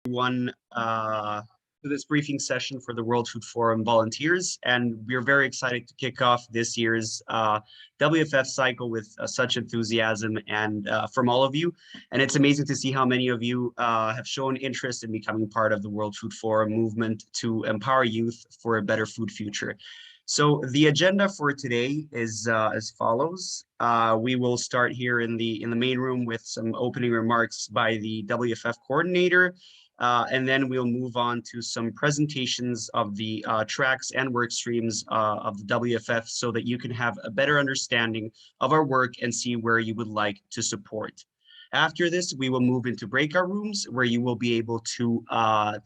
Everyone to this briefing session for the World Food Forum volunteers, and we're very excited to kick off this year's WFF cycle with such enthusiasm and from all of you. And it's amazing to see how many of you have shown interest in becoming part of the World Food Forum movement to empower youth for a better food future. So the agenda for today is as follows. We will start here in the main room with some opening remarks by the WFF coordinator, and then we'll move on to some presentations of the tracks and work streams of the WFF so that you can have a better understanding of our work and see where you would like to support. After this, we will move into breakout rooms where you will be able to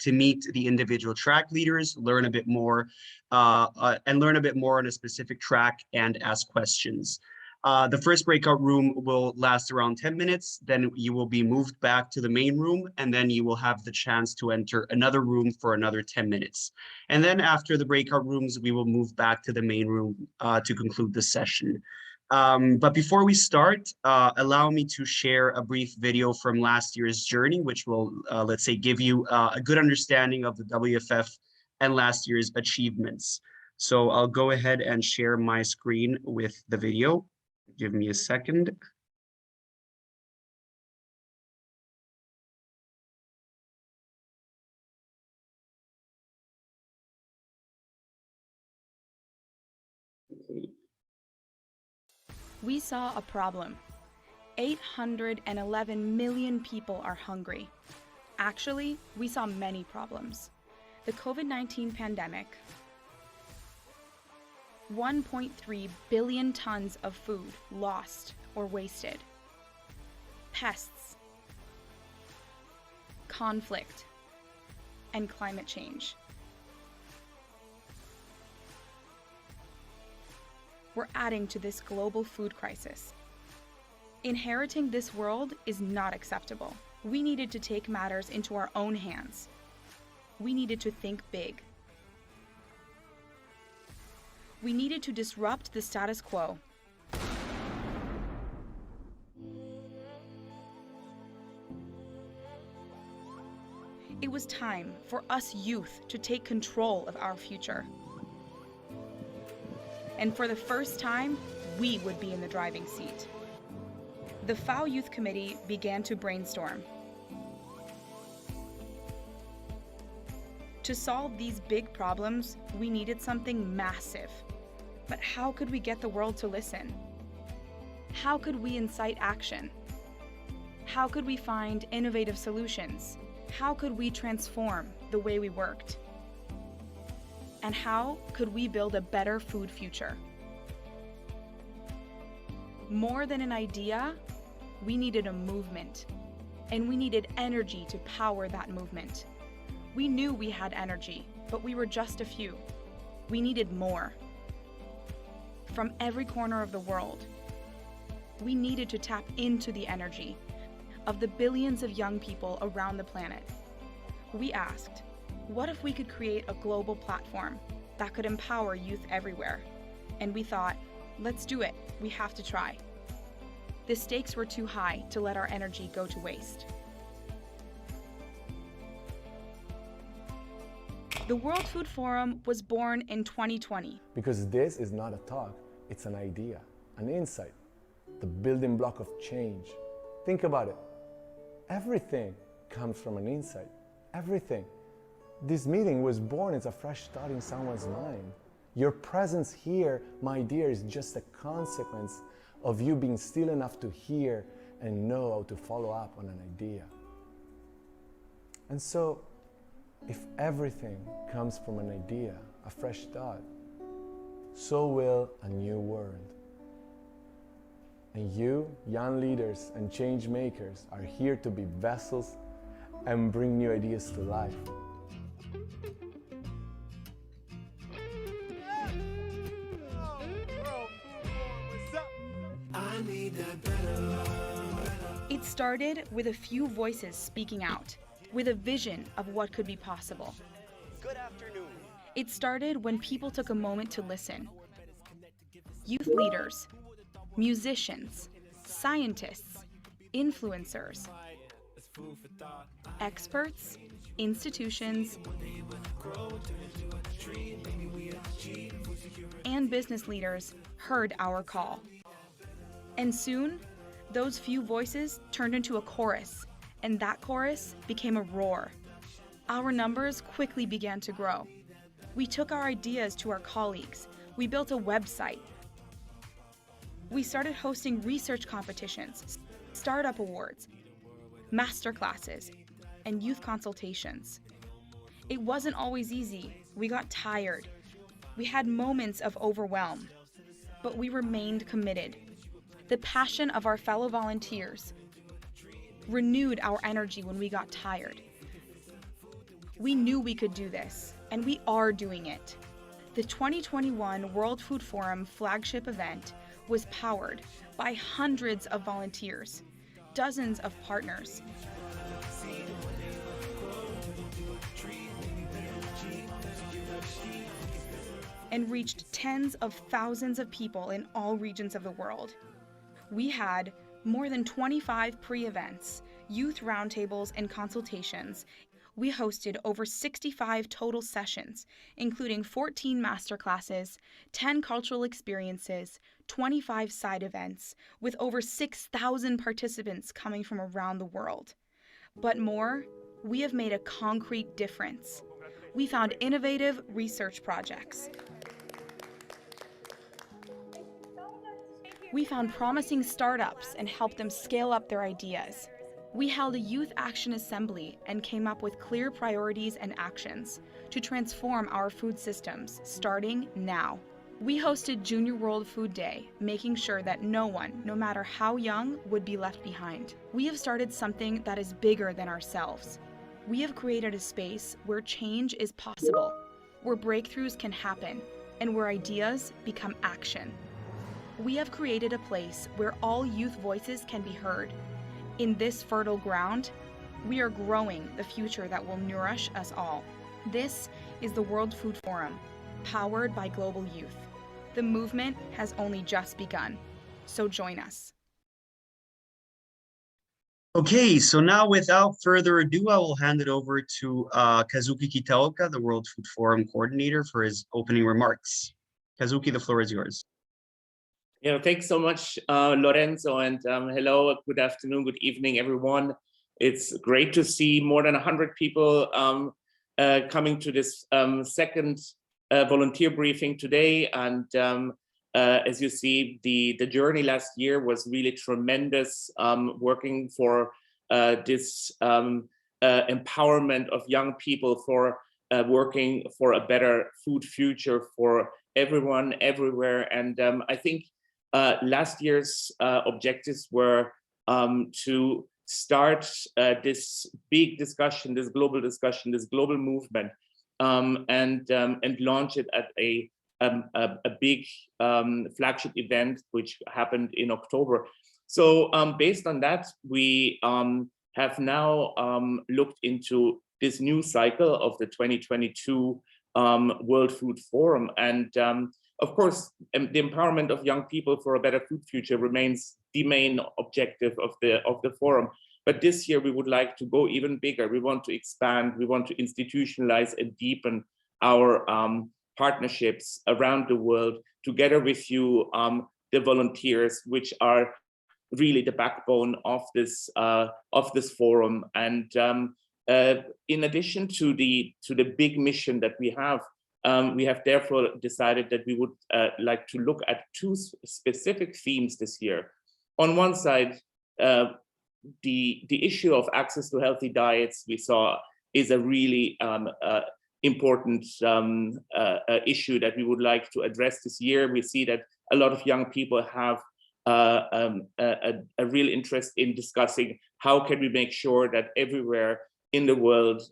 meet the individual track leaders, learn a bit more, and learn a bit more on a specific track and ask questions. The first breakout room will last around 10 minutes, then you will be moved back to the main room, and then you will have the chance to enter another room for another 10 minutes. And then after the breakout rooms, we will move back to the main room to conclude the session. But before we start, allow me to share a brief video from last year's journey, which will, let's say, give you a good understanding of the WFF and last year's achievements. So I'll go ahead and share my screen with the video. Give me a second. We saw a problem. 811 million people are hungry. Actually, we saw many problems. The COVID-19 pandemic, 1.3 billion tons of food lost or wasted, pests, conflict, and climate change. We're adding to this global food crisis. Inheriting this world is not acceptable. We needed to take matters into our own hands. We needed to think big. We needed to disrupt the status quo. It was time for us youth to take control of our future. And for the first time, we would be in the driving seat. The FAO Youth Committee began to brainstorm. To solve these big problems, we needed something massive. But how could we get the world to listen? How could we incite action? How could we find innovative solutions? How could we transform the way we worked? And how could we build a better food future? More than an idea, we needed a movement, and we needed energy to power that movement. We knew we had energy, but we were just a few. We needed more. From every corner of the world, we needed to tap into the energy of the billions of young people around the planet. We asked, what if we could create a global platform that could empower youth everywhere? And we thought, let's do it. We have to try. The stakes were too high to let our energy go to waste. The World Food Forum was born in 2020. Because this is not a talk, it's an idea, an insight, the building block of change. Think about it. Everything comes from an insight. Everything. This meeting was born as a fresh thought in someone's mind. Your presence here, my dear, is just a consequence of you being still enough to hear and know how to follow up on an idea. And so, if everything comes from an idea, a fresh thought, so will a new world. And you, young leaders and change makers, are here to be vessels and bring new ideas to life. It started with a few voices speaking out, with a vision of what could be possible. Good afternoon. It started when people took a moment to listen. Youth leaders, musicians, scientists, influencers, experts, institutions, and business leaders heard our call. And soon, those few voices turned into a chorus, and that chorus became a roar. Our numbers quickly began to grow. We took our ideas to our colleagues. We built a website. We started hosting research competitions, startup awards, masterclasses, and youth consultations. It wasn't always easy. We got tired. We had moments of overwhelm, but we remained committed. The passion of our fellow volunteers renewed our energy when we got tired. We knew we could do this, and we are doing it. The 2021 World Food Forum flagship event was powered by hundreds of volunteers, dozens of partners, and reached tens of thousands of people in all regions of the world. We had more than 25 pre-events, youth roundtables, and consultations. We hosted over 65 total sessions, including 14 masterclasses, 10 cultural experiences, 25 side events, with over 6,000 participants coming from around the world. But more, we have made a concrete difference. We found innovative research projects. We found promising startups and helped them scale up their ideas. We held a youth action assembly and came up with clear priorities and actions to transform our food systems, starting now. We hosted Junior World Food Day, making sure that no one, no matter how young, would be left behind. We have started something that is bigger than ourselves. We have created a space where change is possible, where breakthroughs can happen, and where ideas become action. We have created a place where all youth voices can be heard. In this fertile ground, we are growing the future that will nourish us all. This is the World Food Forum, powered by global youth. The movement has only just begun, so join us. Okay, so now without further ado, I will hand it over to Kazuki Kitaoka, the World Food Forum coordinator, for his opening remarks. Kazuki, the floor is yours. Yeah, thanks so much, Lorenzo, and hello, good afternoon, good evening, everyone. It's great to see more than 100 people coming to this second volunteer briefing today. And as you see, the journey last year was really tremendous, working for this empowerment of young people, for working for a better food future for everyone, everywhere. And I think last year's objectives were to start this big discussion, this global movement, and launch it at a big flagship event, which happened in October. So based on that, we have now looked into this new cycle of the 2022 World Food Forum. And of course, the empowerment of young people for a better food future remains the main objective of the forum. But this year, we would like to go even bigger. We want to expand, we want to institutionalize and deepen our partnerships around the world together with you, the volunteers, which are really the backbone of this forum. And in addition to the big mission that we have therefore decided that we would like to look at two specific themes this year. On one side, the issue of access to healthy diets we saw is a really important issue that we would like to address this year. We see that a lot of young people have a real interest in discussing how can we make sure that everywhere in the world,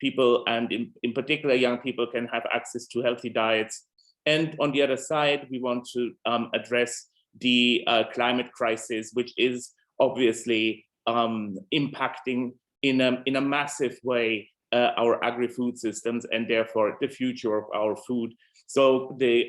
people, and in particular young people, can have access to healthy diets. And on the other side, we want to address the climate crisis, which is obviously impacting in a massive way our agri-food systems and therefore the future of our food. So the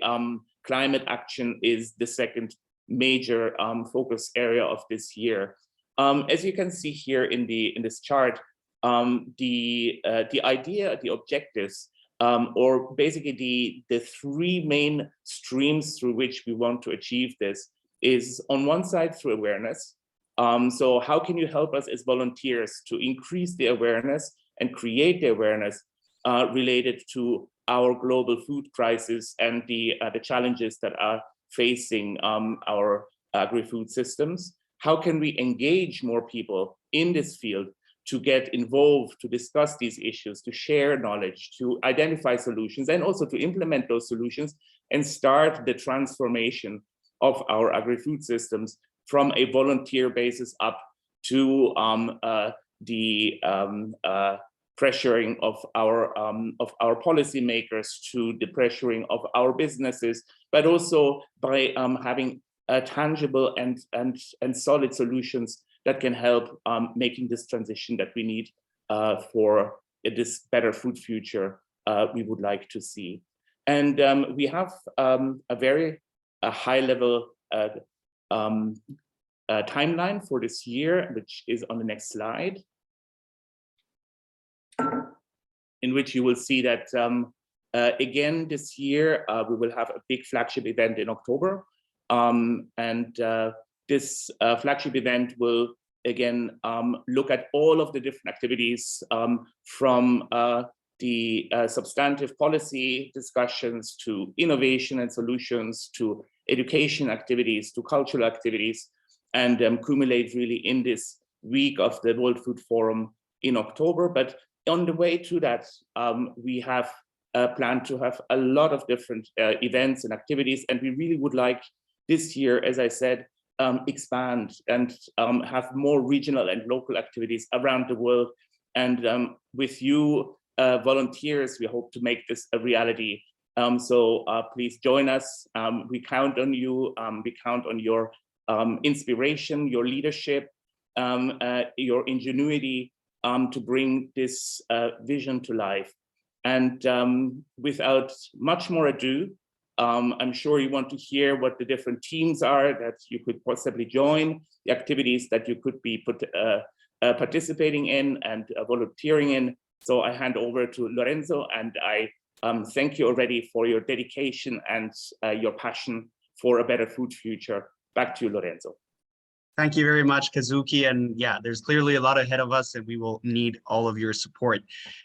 climate action is the second major focus area of this year. As you can see here in this chart, the idea, the objectives, or basically the three main streams through which we want to achieve this is on one side through awareness. So how can you help us as volunteers to increase the awareness and create the awareness related to our global food crisis and the challenges that are facing our agri-food systems? How can we engage more people in this field to get involved, to discuss these issues, to share knowledge, to identify solutions, and also to implement those solutions and start the transformation of our agri-food systems from a volunteer basis up to the pressuring of our policymakers, to the pressuring of our businesses, but also by having tangible and solid solutions that can help making this transition that we need for this better food future we would like to see. And we have a very high level timeline for this year, which is on the next slide, in which you will see that again this year we will have a big flagship event in October. This flagship event will again look at all of the different activities from the substantive policy discussions to innovation and solutions to education activities to cultural activities, and accumulate really in this week of the World Food Forum in October. But on the way to that, we have planned to have a lot of different events and activities, and we really would like this year, as I said, expand and have more regional and local activities around the world. And with you volunteers, we hope to make this a reality. So please join us. We count on you. We count on your inspiration, your leadership, your ingenuity to bring this vision to life. And without much more ado, I'm sure you want to hear what the different teams are that you could possibly join, the activities that you could be participating in and volunteering in. So I hand over to Lorenzo, and I thank you already for your dedication and your passion for a better food future. Back to you, Lorenzo. Thank you very much, Kazuki. And yeah, there's clearly a lot ahead of us, and we will need all of your support.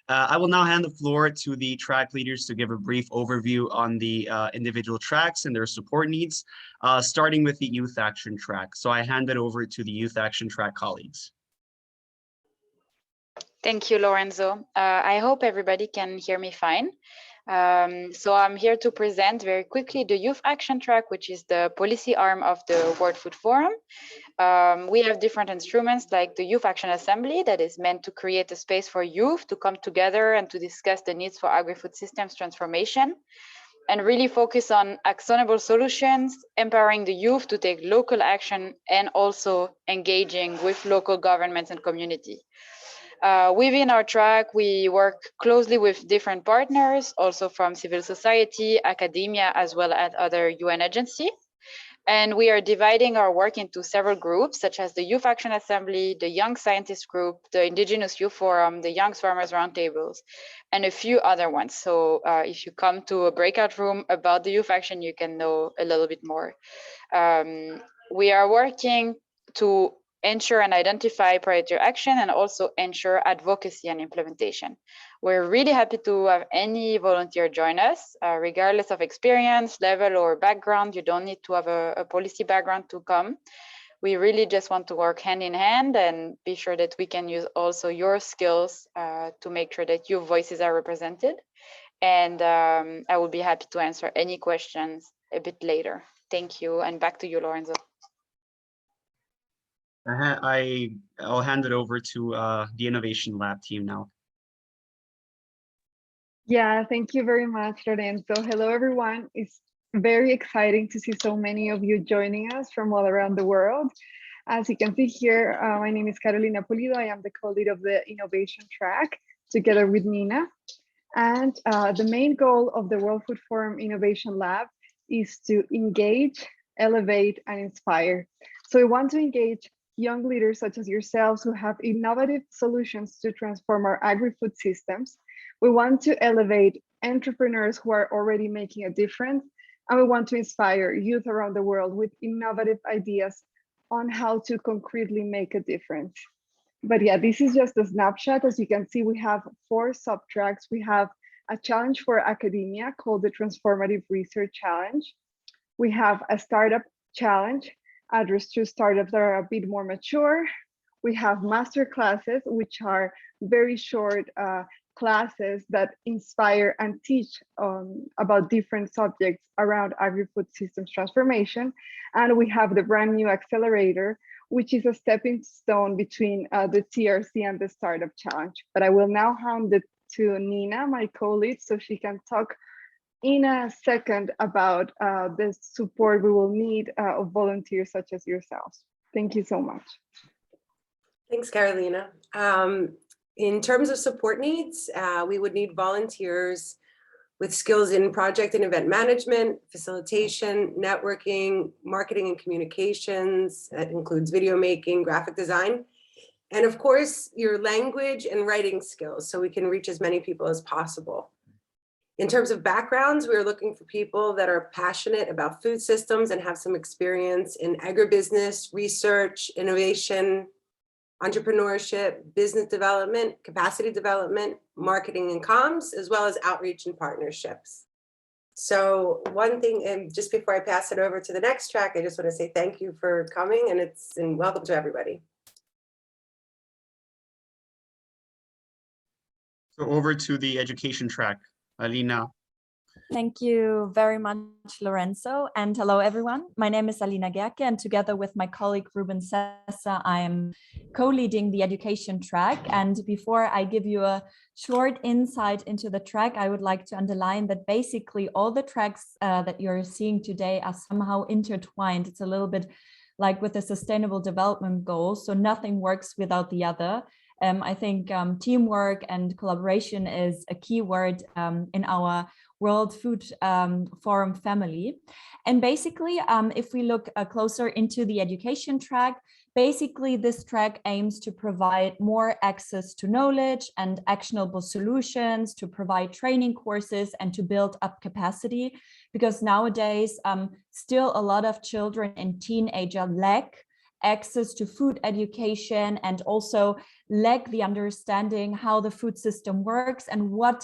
I will now hand the floor to the track leaders to give a brief overview on the individual tracks and their support needs, starting with the Youth Action track. So I hand it over to the Youth Action track colleagues. Thank you, Lorenzo. I hope everybody can hear me fine. So I'm here to present very quickly the Youth Action track, which is the policy arm of the World Food Forum. We have different instruments like the Youth Action Assembly that is meant to create a space for youth to come together and to discuss the needs for agri-food systems transformation and really focus on actionable solutions, empowering the youth to take local action and also engaging with local governments and community. Within our track, we work closely with different partners, also from civil society, academia, as well as other UN agencies. And we are dividing our work into several groups, such as the Youth Action Assembly, the Young Scientists Group, the Indigenous Youth Forum, the Young Farmers Roundtables, and a few other ones. So if you come to a breakout room about the Youth Action, you can know a little bit more. We are working to ensure and identify priority action and also ensure advocacy and implementation. We're really happy to have any volunteer join us, regardless of experience, level, or background. You don't need to have a policy background to come. We really just want to work hand in hand and be sure that we can use also your skills to make sure that your voices are represented. And I will be happy to answer any questions a bit later. Thank you, and back to you, Lorenzo. I'll hand it over to the Innovation Lab team now. Yeah, thank you very much, Lorenzo. Hello, everyone. It's very exciting to see so many of you joining us from all around the world. As you can see here, my name is Carolina Pulido. I am the co-lead of the Innovation track together with Nina. And the main goal of the World Food Forum Innovation Lab is to engage, elevate, and inspire. So we want to engage young leaders such as yourselves who have innovative solutions to transform our agri-food systems. We want to elevate entrepreneurs who are already making a difference, and we want to inspire youth around the world with innovative ideas on how to concretely make a difference. But yeah, this is just a snapshot. As you can see, we have 4 sub-tracks. We have a challenge for academia called the Transformative Research Challenge. We have a startup challenge addressed to startups that are a bit more mature. We have master classes, which are very short classes that inspire and teach about different subjects around agri-food systems transformation. And we have the brand new accelerator, which is a stepping stone between the TRC and the startup challenge. But I will now hand it to Nina, my co-lead, so she can talk in a second about the support we will need of volunteers such as yourselves. Thank you so much. Thanks, Carolina. In terms of support needs, we would need volunteers with skills in project and event management, facilitation, networking, marketing and communications. That includes video making, graphic design, and of course, your language and writing skills so we can reach as many people as possible. In terms of backgrounds, we're looking for people that are passionate about food systems and have some experience in agribusiness, research, innovation, entrepreneurship, business development, capacity development, marketing and comms, as well as outreach and partnerships. So one thing, and just before I pass it over to the next track, I just want to say thank you for coming, and welcome to everybody. So over to the education track, Alina. Thank you very much, Lorenzo, and hello everyone. My name is Alina Gerke, and together with my colleague Ruben Sessa, I am co-leading the education track. And before I give you a short insight into the track, I would like to underline that basically all the tracks that you're seeing today are somehow intertwined. It's a little bit like with the Sustainable Development Goals, so nothing works without the other. I think teamwork and collaboration is a key word in our World Food Forum family. And basically, if we look closer into the education track, basically this track aims to provide more access to knowledge and actionable solutions, to provide training courses and to build up capacity, because nowadays still a lot of children and teenagers lack access to food education and also lack the understanding how the food system works and what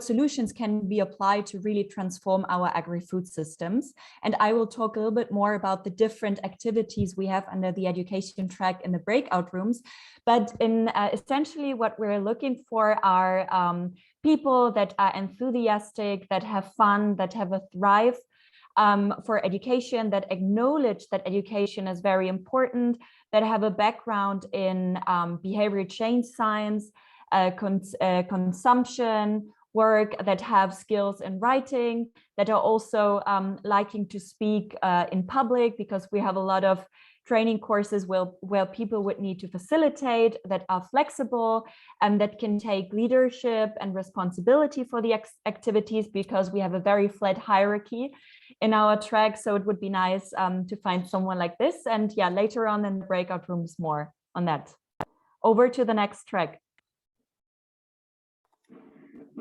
solutions can be applied to really transform our agri-food systems. And I will talk a little bit more about the different activities we have under the education track in the breakout rooms. But in essentially what we're looking for are people that are enthusiastic, that have fun, that have a thrive for education, that acknowledge that education is very important, that have a background in behavior change science, consumption work, that have skills in writing, that are also liking to speak in public, because we have a lot of training courses where people would need to facilitate, that are flexible and that can take leadership and responsibility for the activities, because we have a very flat hierarchy in our track. So it would be nice to find someone like this. And yeah, later on in the breakout rooms, more on that. Over to the next track.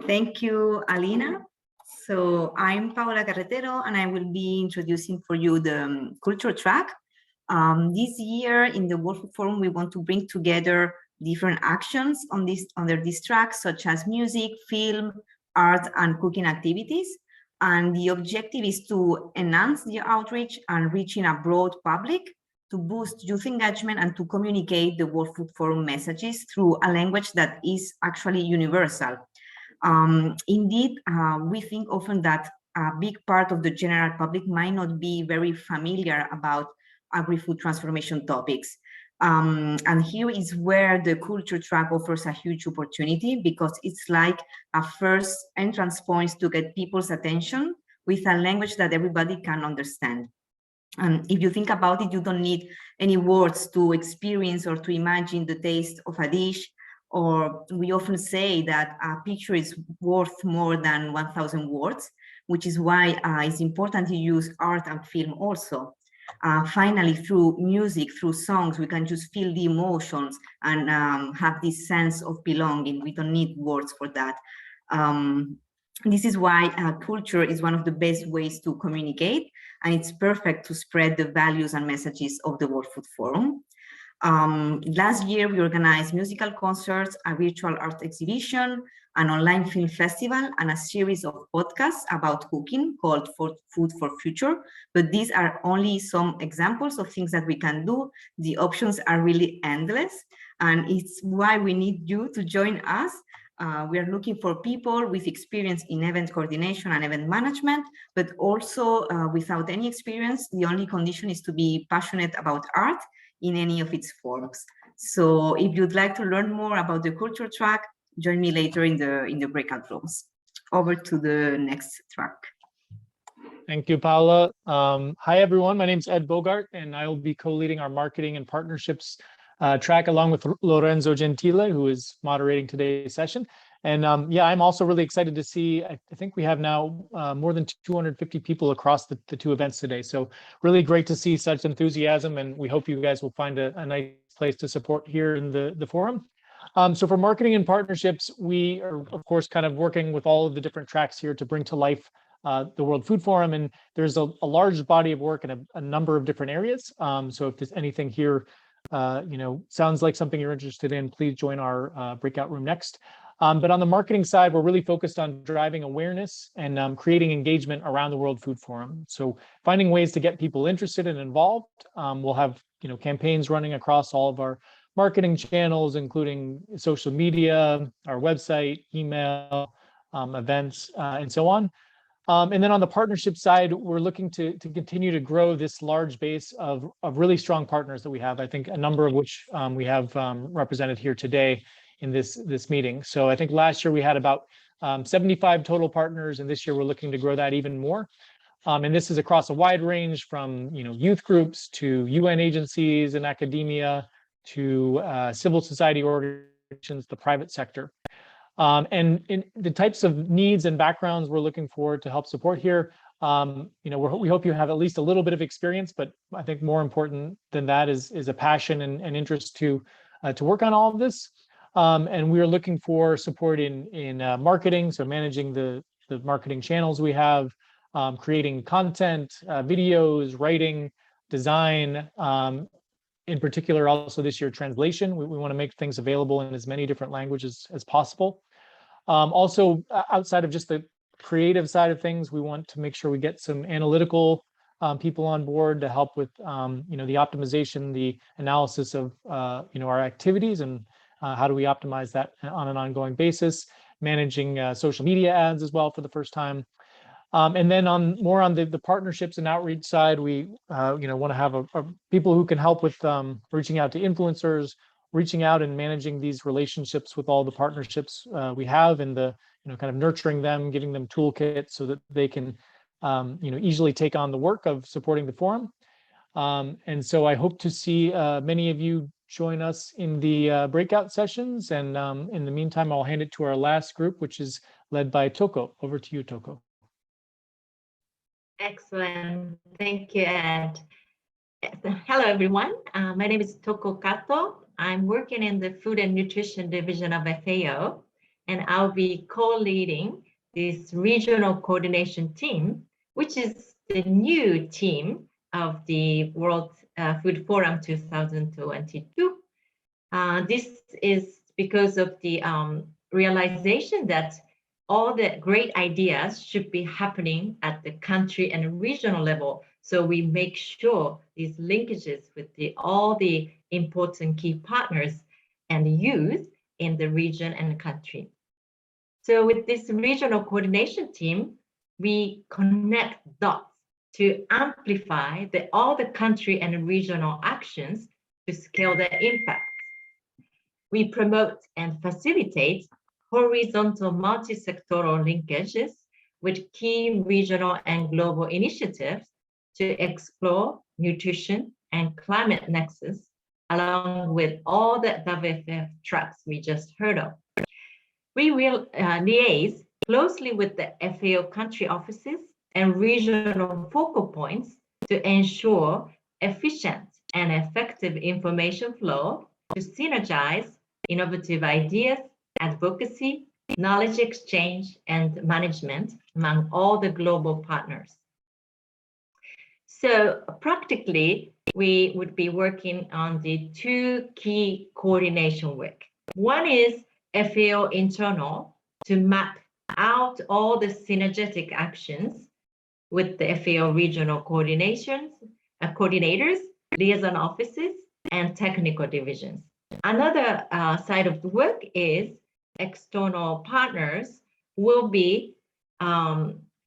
Thank you, Alina. So I'm Paola Carretero, and I will be introducing for you the culture track. This year in the World Food Forum, we want to bring together different actions under this track, such as music, film, art, and cooking activities. And the objective is to enhance the outreach and reaching a broad public, to boost youth engagement, and to communicate the World Food Forum messages through a language that is actually universal. Indeed, we think often that a big part of the general public might not be very familiar about agri-food transformation topics. And here is where the culture track offers a huge opportunity, because it's like a first entrance point to get people's attention with a language that everybody can understand. And if you think about it, you don't need any words to experience or to imagine the taste of a dish. Or we often say that a picture is worth more than 1,000 words, which is why it's important to use art and film also. Finally, through music, through songs, we can just feel the emotions and have this sense of belonging. We don't need words for that. This is why culture is one of the best ways to communicate, and it's perfect to spread the values and messages of the World Food Forum. Last year, we organized musical concerts, a virtual art exhibition, an online film festival, and a series of podcasts about cooking called Food for Future. But these are only some examples of things that we can do. The options are really endless, and it's why we need you to join us. We are looking for people with experience in event coordination and event management, but also without any experience. The only condition is to be passionate about art in any of its forms. So if you'd like to learn more about the culture track, join me later in the breakout rooms. Over to the next track. Thank you, Paula. Hi, everyone. My name is Ed Bogart, and I will be co-leading our marketing and partnerships track along with Lorenzo Gentile, who is moderating today's session. And yeah, I'm also really excited to see, I think we have now more than 250 people across the two events today. So really great to see such enthusiasm, and we hope you guys will find a nice place to support here in the forum. So for marketing and partnerships, we are, of course, kind of working with all of the different tracks here to bring to life the World Food Forum. And there's a large body of work in a number of different areas. So if there's anything here, sounds like something you're interested in, please join our breakout room next. But on the marketing side, we're really focused on driving awareness and creating engagement around the World Food Forum. So finding ways to get people interested and involved. We'll have campaigns running across all of our marketing channels, including social media, our website, email, events, and so on. And then on the partnership side, we're looking to continue to grow this large base of really strong partners that we have. I think a number of which we have represented here today in this meeting. So I think last year we had about 75 total partners, and this year we're looking to grow that even more. And this is across a wide range from youth groups to UN agencies and academia to civil society organizations, the private sector. And in the types of needs and backgrounds we're looking for to help support here, we hope you have at least a little bit of experience, but I think more important than that is a passion and interest to work on all of this. And we are looking for support in marketing, so managing the marketing channels we have, creating content, videos, writing, design, in particular also this year translation. We want to make things available in as many different languages as possible. Also, outside of just the creative side of things, we want to make sure we get some analytical people on board to help with the optimization, the analysis of our activities, and how do we optimize that on an ongoing basis, managing social media ads as well for the first time. And then on the partnerships and outreach side, we want to have people who can help with reaching out to influencers, reaching out and managing these relationships with all the partnerships we have, and the kind of nurturing them, giving them toolkits so that they can easily take on the work of supporting the forum. And so I hope to see many of you join us in the breakout sessions. And in the meantime, I'll hand it to our last group, which is led by Toko. Over to you, Toko. Excellent. Thank you, Ed. Hello, everyone. My name is Toko Kato. I'm working in the Food and Nutrition Division of FAO, and I'll be co-leading this regional coordination team, which is the new team of the World Food Forum 2022. This is because of the realization that all the great ideas should be happening at the country and regional level. So we make sure these linkages with all the important key partners and youth in the region and country. So with this regional coordination team, we connect dots to amplify all the country and regional actions to scale their impact. We promote and facilitate horizontal multi-sectoral linkages with key regional and global initiatives to explore nutrition and climate nexus, along with all the WFF tracks we just heard of. We will liaise closely with the FAO country offices and regional focal points to ensure efficient and effective information flow to synergize innovative ideas, advocacy, knowledge exchange, and management among all the global partners. So practically, we would be working on the two key coordination work. One is FAO internal to map out all the synergetic actions with the FAO regional coordinators, liaison offices, and technical divisions. Another side of the work is external partners will be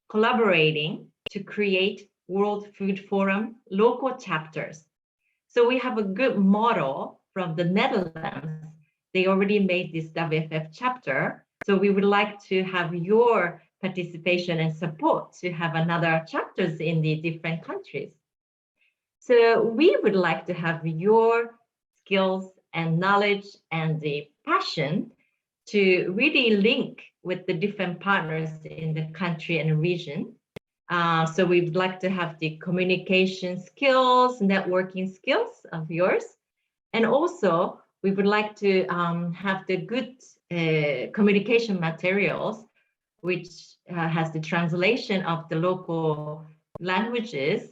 collaborating to create World Food Forum local chapters. So we have a good model from the Netherlands. They already made this WFF chapter. So we would like to have your participation and support to have another chapters in the different countries. So we would like to have your skills and knowledge and the passion to really link with the different partners in the country and region. So we'd like to have the communication skills, networking skills of yours. And also we would like to have the good communication materials, which has the translation of the local languages,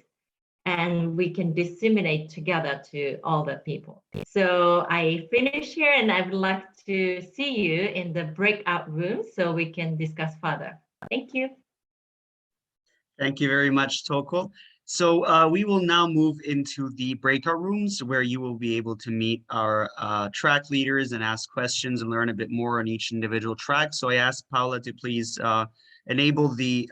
and we can disseminate together to all the people. So I finish here, and I would like to see you in the breakout room so we can discuss further. Thank you. Thank you very much, Toko. So we will now move into the breakout rooms where you will be able to meet our track leaders and ask questions and learn a bit more on each individual track. So I asked Paula to please enable the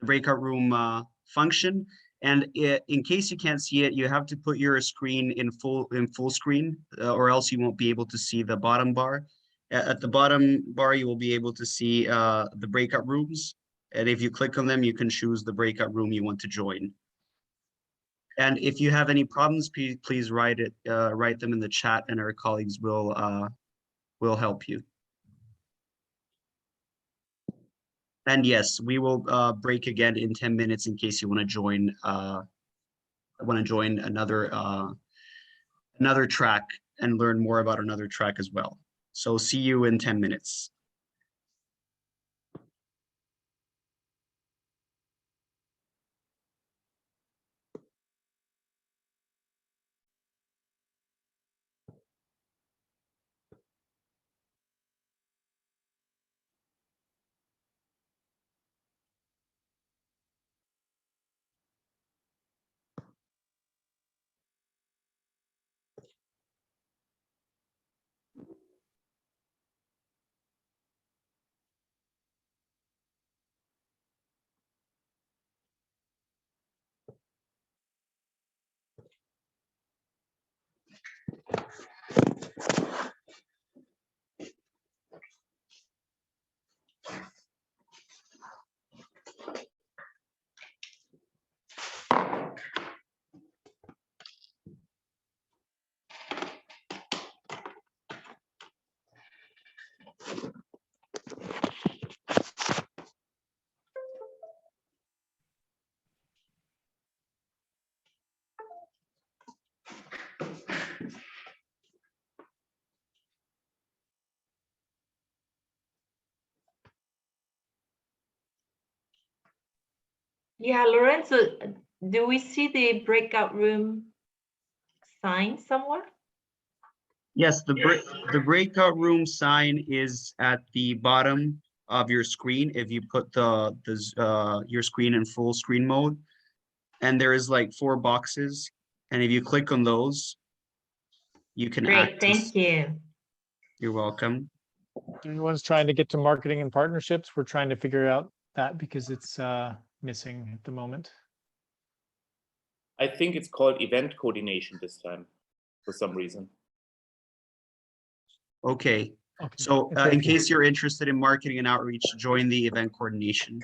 breakout room function. And in case you can't see it, you have to put your screen in full screen, or else you won't be able to see the bottom bar. At the bottom bar, you will be able to see the breakout rooms. And if you click on them, you can choose the breakout room you want to join. And if you have any problems, please write them in the chat, and our colleagues will help you. And yes, we will break again in 10 minutes in case you want to join another track and learn more about another track as well. So see you in 10 minutes. Yeah, Lorenzo, do we see the breakout room sign somewhere? Yes, the breakout room sign is at the bottom of your screen if you put your screen in full screen mode. And there is like 4 boxes. And if you click on those, you can Great, thank you. You're welcome. Everyone's trying to get to marketing and partnerships. We're trying to figure out that because it's missing at the moment. I think it's called event coordination this time for some reason. Okay. So in case you're interested in marketing and outreach, join the event coordination.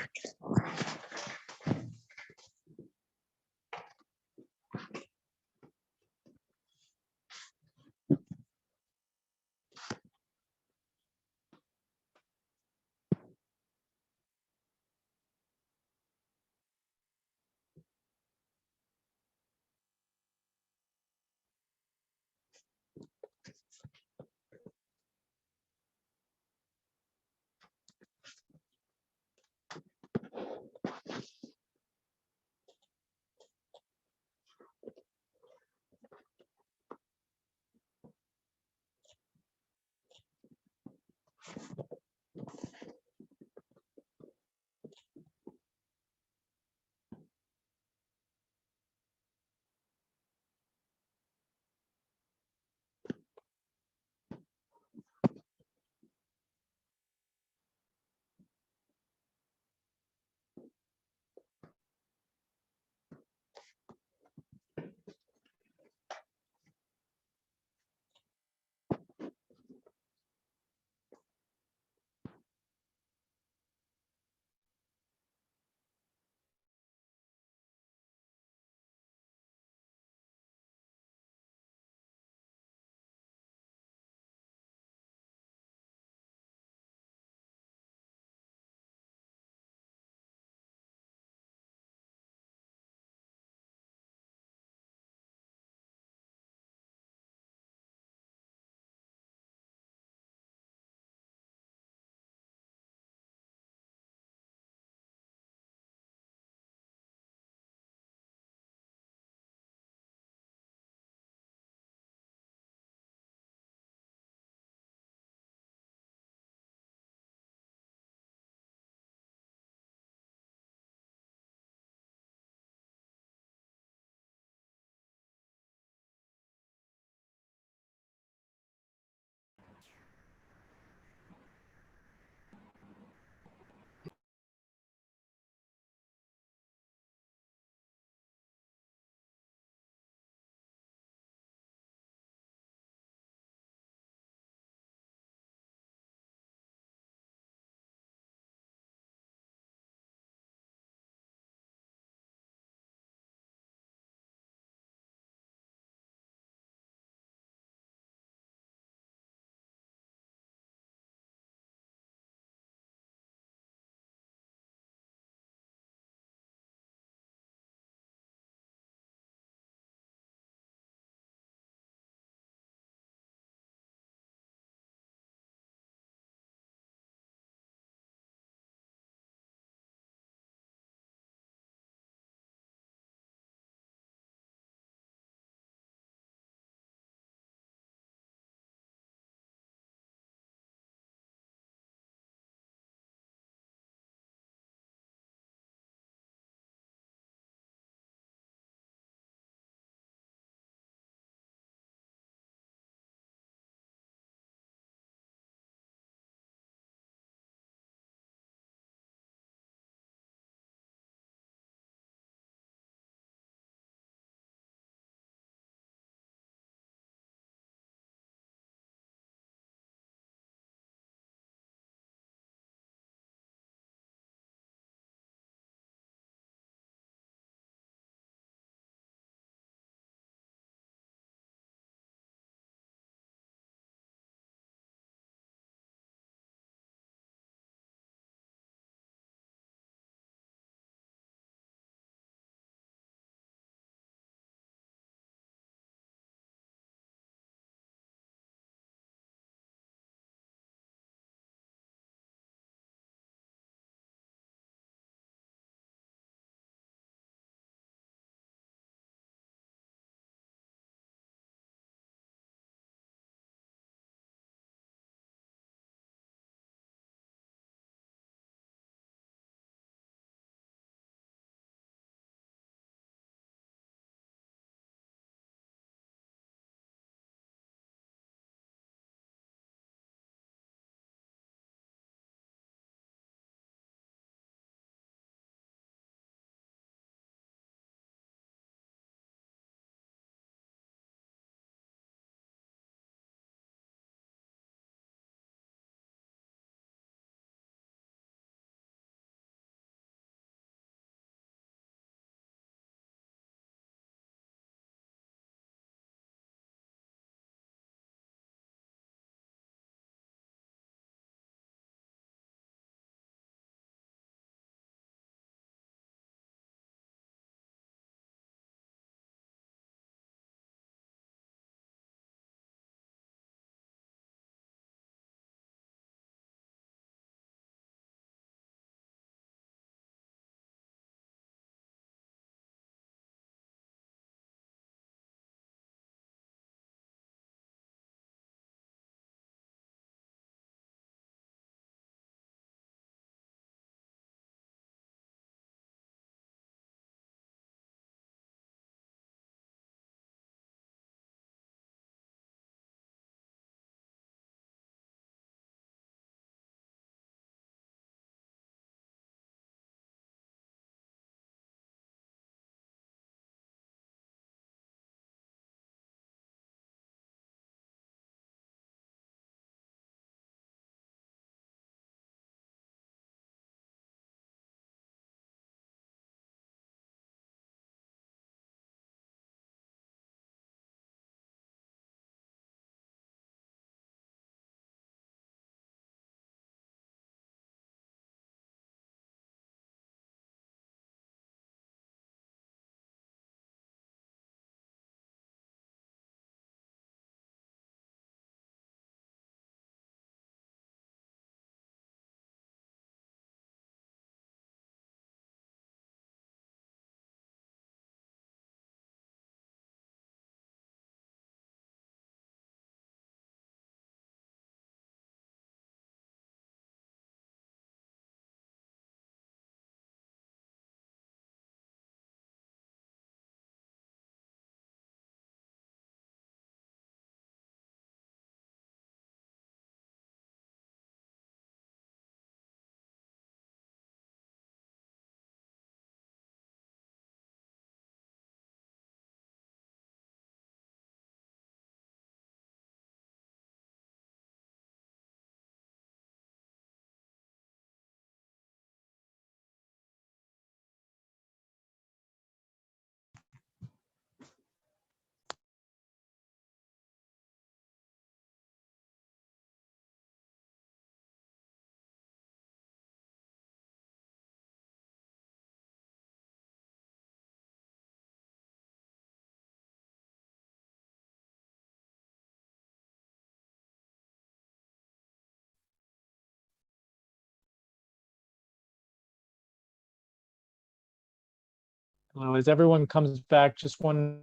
As everyone comes back, just one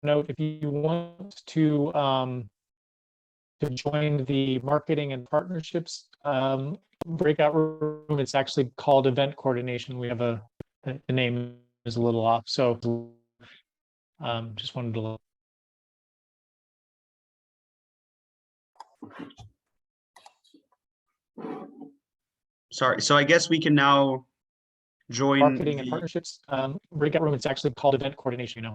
note, if you want to join the marketing and partnerships breakout room, it's actually called event coordination. We have the name is a little off. So just wanted to Sorry, so I guess we can now join marketing and partnerships breakout room. It's actually called event coordination,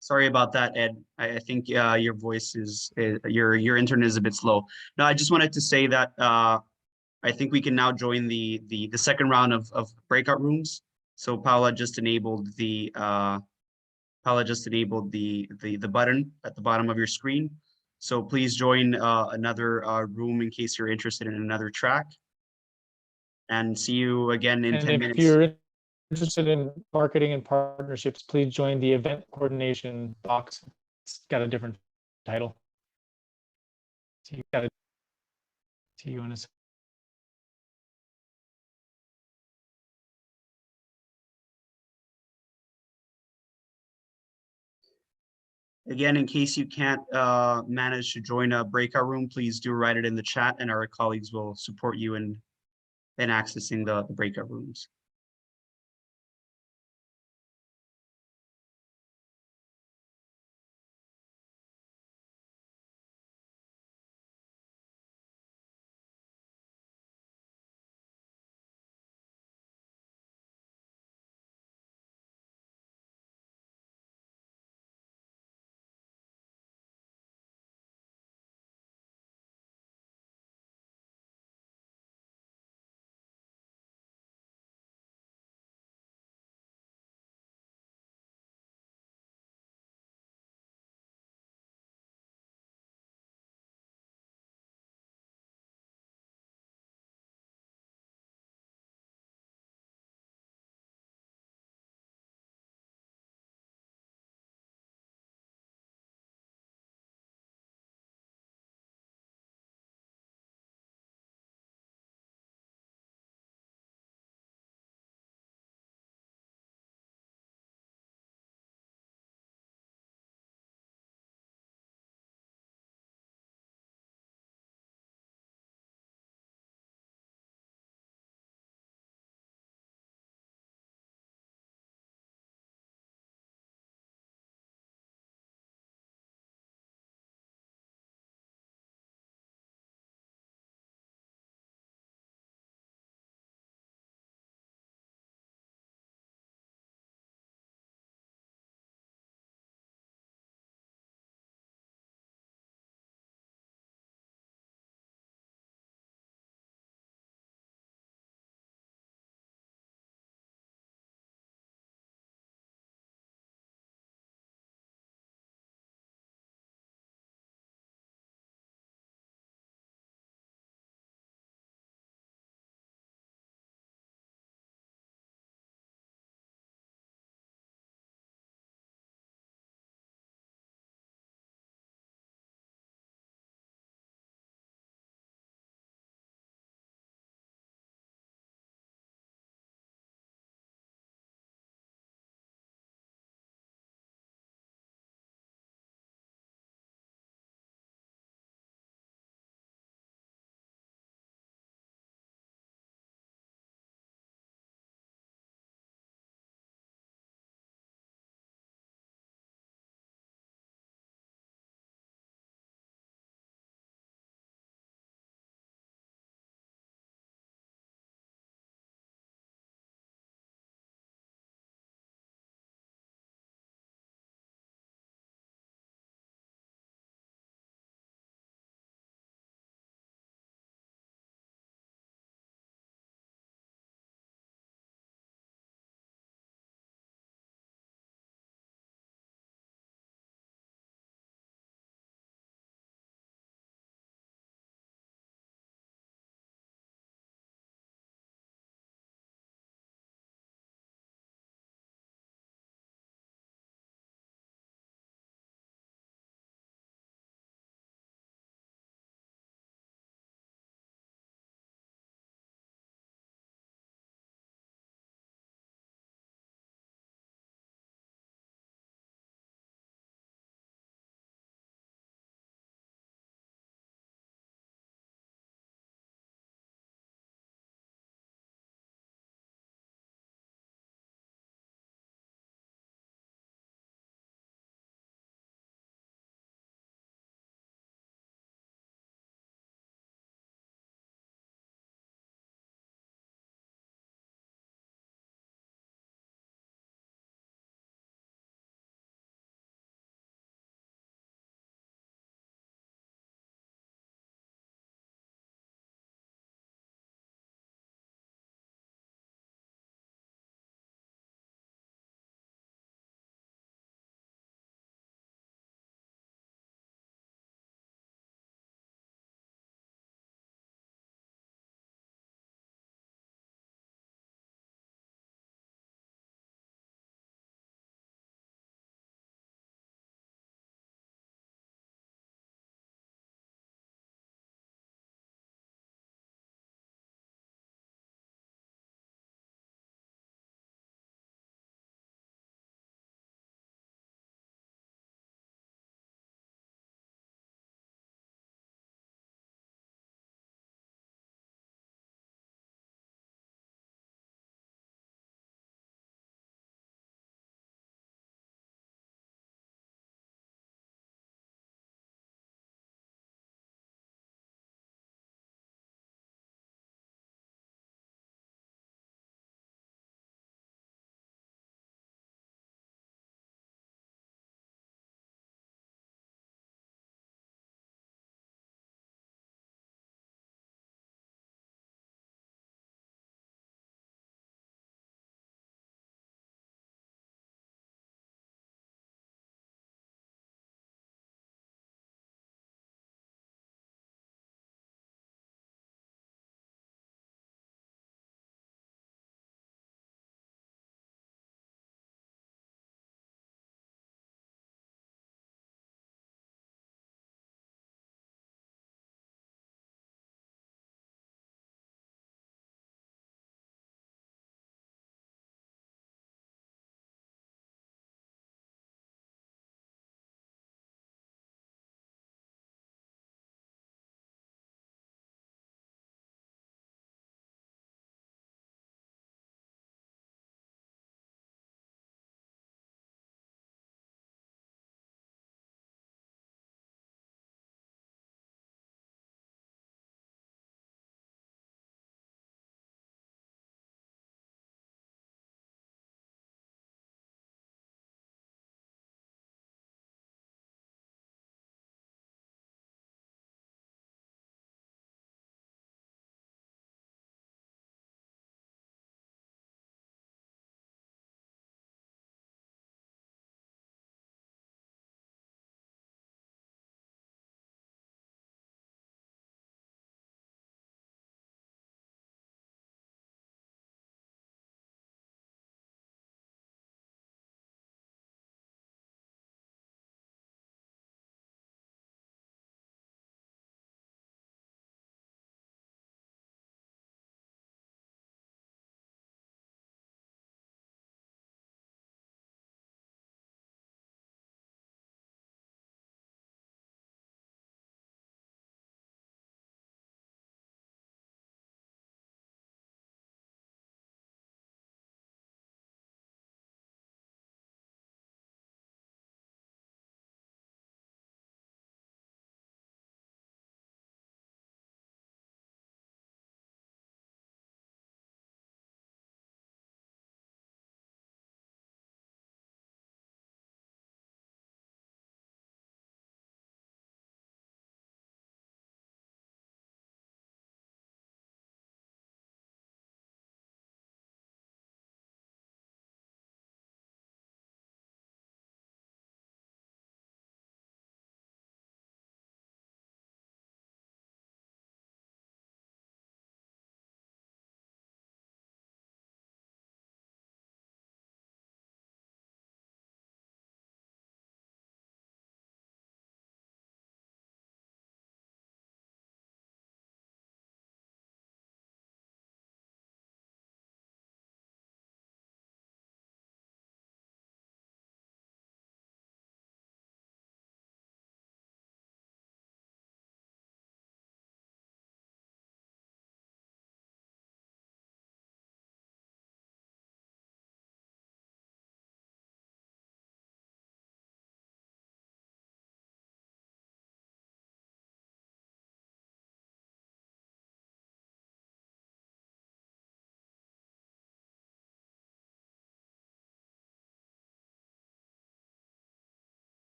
Sorry about that, Ed. I think your voice is your internet is a bit slow. No, I just wanted to say that I think we can now join the second round of breakout rooms. So Paula just enabled the the button at the bottom of your screen. So please join another room in case you're interested in another track. And see you again in 10 minutes. If you're interested in marketing and partnerships, please join the event coordination box. It's got a different title. See you in a second. Again, in case you can't manage to join a breakout room, please do write it in the chat and our colleagues will support you in accessing the breakout rooms.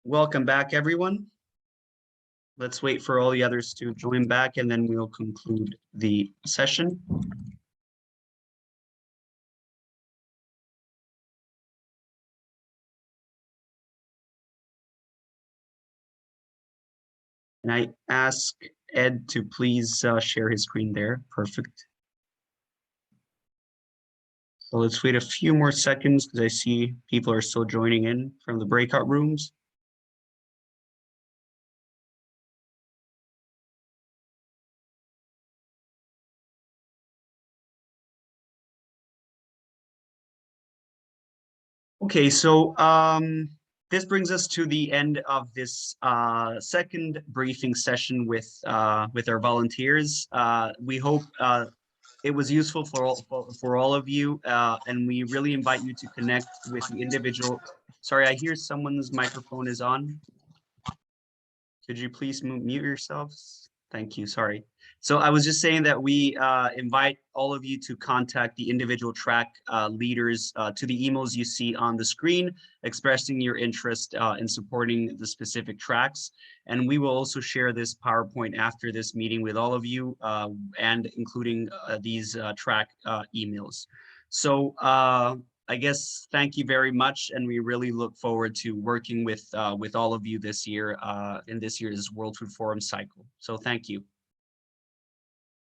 welcome back, everyone. Let's wait for all the others to join back, and then we'll conclude the session. And I ask Ed to please share his screen there. Perfect. So let's wait a few more seconds because I see people are still joining in from the breakout rooms. Okay, so this brings us to the end of this second briefing session with our volunteers. We hope it was useful for all of you, and we really invite you to connect with the individual. Sorry, I hear someone's microphone is on. Could you please mute yourselves? Thank you, sorry. So I was just saying that we invite all of you to contact the individual track leaders to the emails you see on the screen, expressing your interest in supporting the specific tracks. And we will also share this PowerPoint after this meeting with all of you and including these track emails. So I guess thank you very much, and we really look forward to working with all of you this year in this year's World Food Forum cycle. So thank you.